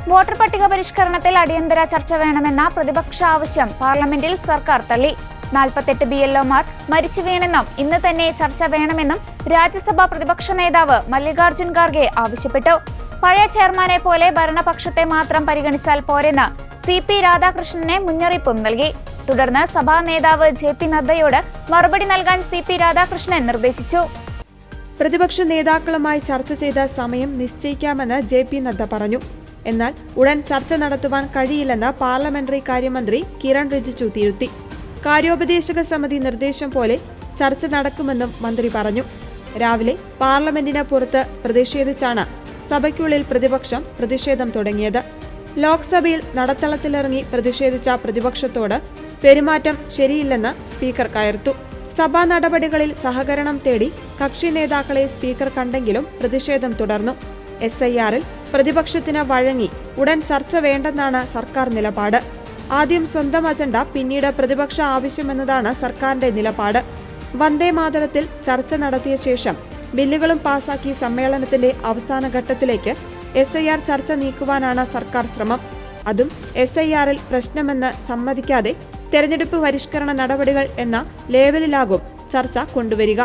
Voter പട്ടിക പരിഷ്കരണത്തിൽ അടിയന്തര ചർച്ച വേണമെന്ന പ്രതിപക്ഷ ആവശ്യം പാർലമെന്റിൽ സർക്കാർ തള്ളി. 48 BLOമാർ മരിച്ചു വീണെന്നും ഇന്ന് തന്നെ ചർച്ച വേണമെന്നും രാജ്യസഭാ പ്രതിപക്ഷ നേതാവ് മല്ലികാർജുൻ ഖാർഗെ ആവശ്യപ്പെട്ടു. പഴയ ചെയർമാനെ പോലെ ഭരണപക്ഷത്തെ മാത്രം പരിഗണിച്ചാൽ പോരെന്ന് CP രാധാകൃഷ്ണനെ മുന്നറിയിപ്പും നൽകി. തുടർന്ന് സഭാ നേതാവ് JP നദ്ദയോട് മറുപടി നൽകാൻ CP രാധാകൃഷ്ണൻ നിർദ്ദേശിച്ചു. പ്രതിപക്ഷ നേതാക്കളുമായി ചർച്ച ചെയ്ത സമയം നിശ്ചയിക്കാമെന്ന് JP നദ്ദ പറഞ്ഞു. എന്നാൽ ഉടൻ ചർച്ച നടത്തുവാൻ കഴിയില്ലെന്ന് പാർലമെന്ററി കാര്യമന്ത്രി കിരൺ റിജിജു തിരുത്തി. കാര്യോപദേശക സമിതി നിർദ്ദേശം പോലെ ചർച്ച നടക്കുമെന്നും മന്ത്രി പറഞ്ഞു. രാവിലെ പാർലമെന്റിന് പുറത്ത് പ്രതിഷേധിച്ചാണ് സഭയ്ക്കുള്ളിൽ പ്രതിപക്ഷം പ്രതിഷേധം തുടങ്ങിയത്. ലോക്സഭയിൽ നടത്തളത്തിലിറങ്ങി പ്രതിഷേധിച്ച പ്രതിപക്ഷത്തോട് പെരുമാറ്റം ശരിയില്ലെന്ന് സ്പീക്കർ കയർത്തു. സഭാ നടപടികളിൽ സഹകരണം തേടി കക്ഷി നേതാക്കളെ സ്പീക്കർ കണ്ടെങ്കിലും പ്രതിഷേധം തുടർന്നു. SIRൽ പ്രതിപക്ഷത്തിന് വഴങ്ങി ഉടൻ ചർച്ച വേണ്ടെന്നാണ് സർക്കാർ നിലപാട്. ആദ്യം സ്വന്തം അജണ്ട, പിന്നീട് പ്രതിപക്ഷ ആവശ്യമെന്നതാണ് സർക്കാരിന്റെ നിലപാട്. വന്ദേ മാതരത്തിൽ ചർച്ച നടത്തിയ ശേഷം ബില്ലുകളും പാസാക്കി സമ്മേളനത്തിന്റെ അവസാന ഘട്ടത്തിലേക്ക് SIR ചർച്ച നീക്കുവാനാണ് സർക്കാർ ശ്രമം. അതും SIRൽ പ്രശ്നമെന്ന് സമ്മതിക്കാതെ തെരഞ്ഞെടുപ്പ് പരിഷ്കരണ നടപടികൾ എന്ന ലേബലിലാകും ചർച്ച കൊണ്ടുവരിക.